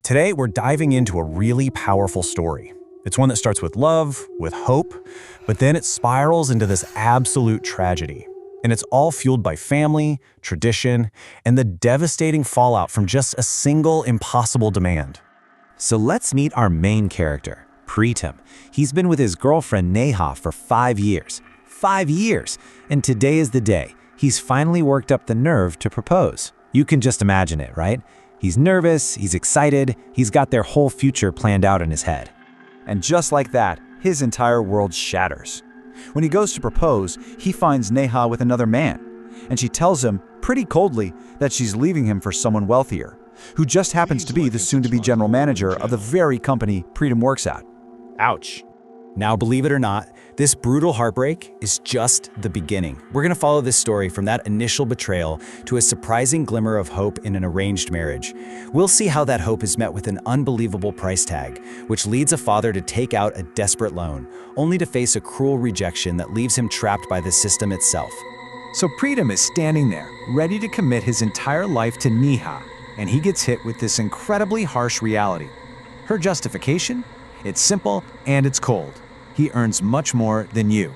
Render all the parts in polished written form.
Today, we're diving into a really powerful story. It's one that starts with love, with hope, but then it spirals into this absolute tragedy. And it's all fueled by family, tradition, and the devastating fallout from just a single impossible demand. So let's meet our main character, Pritam. He's been with his girlfriend Neha for 5 years. 5 years! And today is the day. He's finally worked up the nerve to propose. You can just imagine it, right? He's nervous, he's excited, he's got their whole future planned out in his head. And just like that, his entire world shatters. When he goes to propose, he finds Neha with another man, and she tells him, pretty coldly, that she's leaving him for someone wealthier, who just happens to be the soon-to-be general manager of the very company Pritam works at. Ouch. Now, believe it or not, this brutal heartbreak is just the beginning. We're gonna follow this story from that initial betrayal to a surprising glimmer of hope in an arranged marriage. We'll see how that hope is met with an unbelievable price tag, which leads a father to take out a desperate loan, only to face a cruel rejection that leaves him trapped by the system itself. So Pritam is standing there, ready to commit his entire life to Neha, and he gets hit with this incredibly harsh reality. Her justification? It's simple and it's cold. He earns much more than you.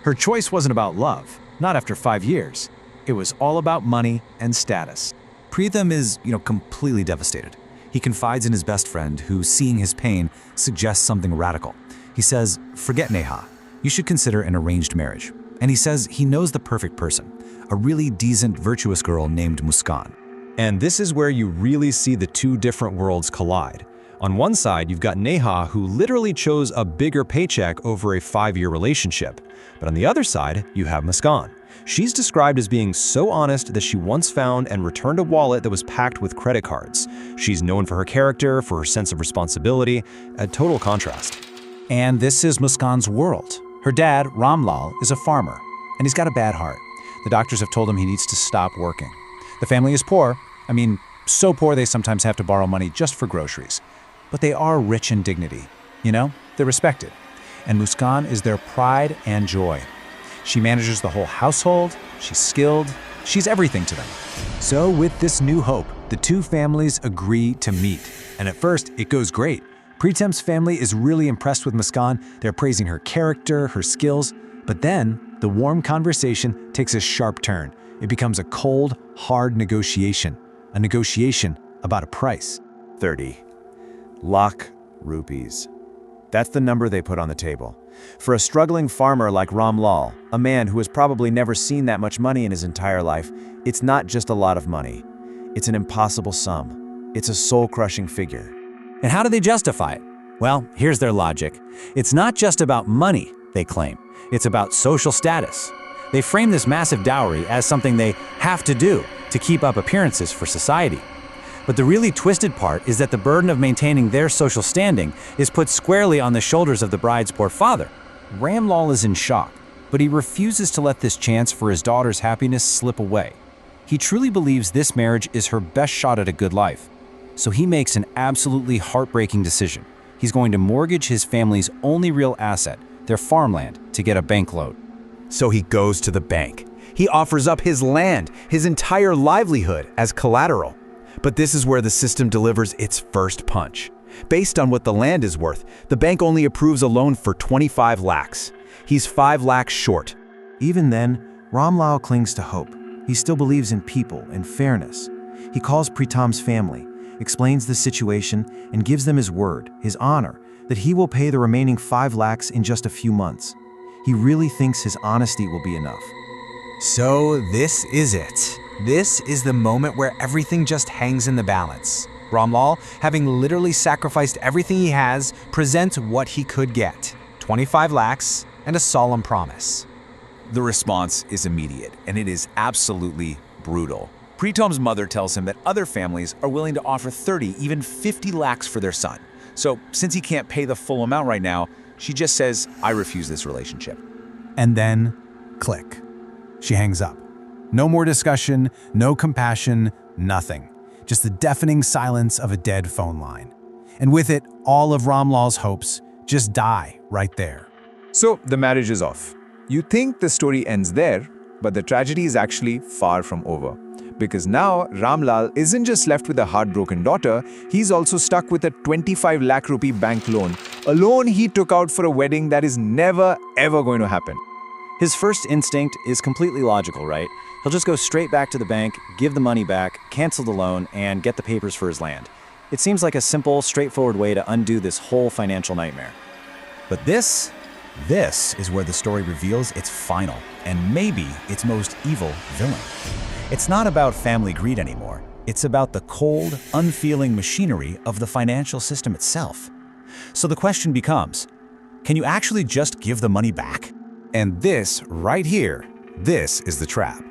Her choice wasn't about love, not after 5 years. It was all about money and status. Pritam is, completely devastated. He confides in his best friend, who, seeing his pain, suggests something radical. He says, forget Neha. You should consider an arranged marriage. And he says he knows the perfect person, a really decent, virtuous girl named Muskan. And this is where you really see the two different worlds collide. On one side, you've got Neha, who literally chose a bigger paycheck over a 5-year relationship. But on the other side, you have Muskan. She's described as being so honest that she once found and returned a wallet that was packed with credit cards. She's known for her character, for her sense of responsibility, a total contrast. And this is Muskan's world. Her dad, Ramlal, is a farmer, and he's got a bad heart. The doctors have told him he needs to stop working. The family is poor. So poor they sometimes have to borrow money just for groceries. But they are rich in dignity. They're respected. And Muskan is their pride and joy. She manages the whole household, she's skilled, she's everything to them. So with this new hope, the two families agree to meet. And at first, it goes great. Pritam's family is really impressed with Muskan. They're praising her character, her skills. But then, the warm conversation takes a sharp turn. It becomes a cold, hard negotiation. A negotiation about a price. 30 lakh rupees. That's the number they put on the table. For a struggling farmer like Ramlal, a man who has probably never seen that much money in his entire life, it's not just a lot of money. It's an impossible sum. It's a soul-crushing figure. And how do they justify it? Well, here's their logic. It's not just about money, they claim. It's about social status. They frame this massive dowry as something they have to do to keep up appearances for society. But the really twisted part is that the burden of maintaining their social standing is put squarely on the shoulders of the bride's poor father. Ramlal is in shock, but he refuses to let this chance for his daughter's happiness slip away. He truly believes this marriage is her best shot at a good life. So he makes an absolutely heartbreaking decision. He's going to mortgage his family's only real asset, their farmland, to get a bank loan. So he goes to the bank. He offers up his land, his entire livelihood, as collateral. But this is where the system delivers its first punch. Based on what the land is worth, the bank only approves a loan for 25 lakhs. He's 5 lakhs short. Even then, Ramlal clings to hope. He still believes in people and fairness. He calls Pritam's family, explains the situation, and gives them his word, his honor, that he will pay the remaining 5 lakhs in just a few months. He really thinks his honesty will be enough. So this is it. This is the moment where everything just hangs in the balance. Ramlal, having literally sacrificed everything he has, presents what he could get. 25 lakhs and a solemn promise. The response is immediate, and it is absolutely brutal. Pritam's mother tells him that other families are willing to offer 30, even 50 lakhs for their son. So since he can't pay the full amount right now, she just says, I refuse this relationship. And then, click. She hangs up. No more discussion, no compassion, nothing. Just the deafening silence of a dead phone line. And with it, all of Ramlal's hopes just die right there. So the marriage is off. You think the story ends there, but the tragedy is actually far from over. because now Ramlal isn't just left with a heartbroken daughter, he's also stuck with a 25 lakh rupee bank loan, a loan he took out for a wedding that is never ever going to happen. His first instinct is completely logical, right? He'll just go straight back to the bank, give the money back, cancel the loan, and get the papers for his land. It seems like a simple, straightforward way to undo this whole financial nightmare. But this is where the story reveals its final, and maybe its most evil villain. It's not about family greed anymore. It's about the cold, unfeeling machinery of the financial system itself. So the question becomes, can you actually just give the money back? And this, right here, this is the trap.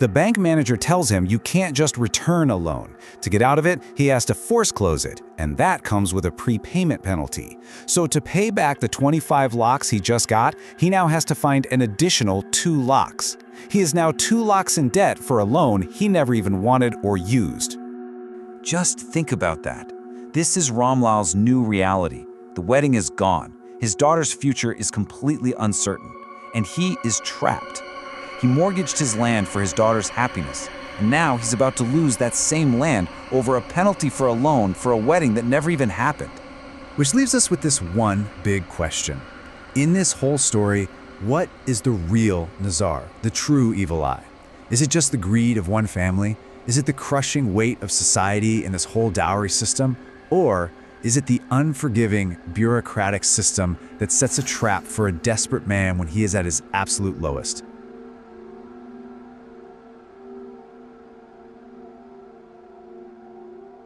The bank manager tells him you can't just return a loan. To get out of it, he has to force close it, and that comes with a prepayment penalty. So to pay back the 25 lakhs he just got, he now has to find an additional 2 lakhs. He is now 2 lakhs in debt for a loan he never even wanted or used. Just think about that. This is Ramlal's new reality. The wedding is gone. His daughter's future is completely uncertain, and he is trapped. He mortgaged his land for his daughter's happiness, and now he's about to lose that same land over a penalty for a loan for a wedding that never even happened. Which leaves us with this one big question. In this whole story, what is the real Nazar, the true evil eye? Is it just the greed of one family? Is it the crushing weight of society in this whole dowry system? Or is it the unforgiving, bureaucratic system that sets a trap for a desperate man when he is at his absolute lowest?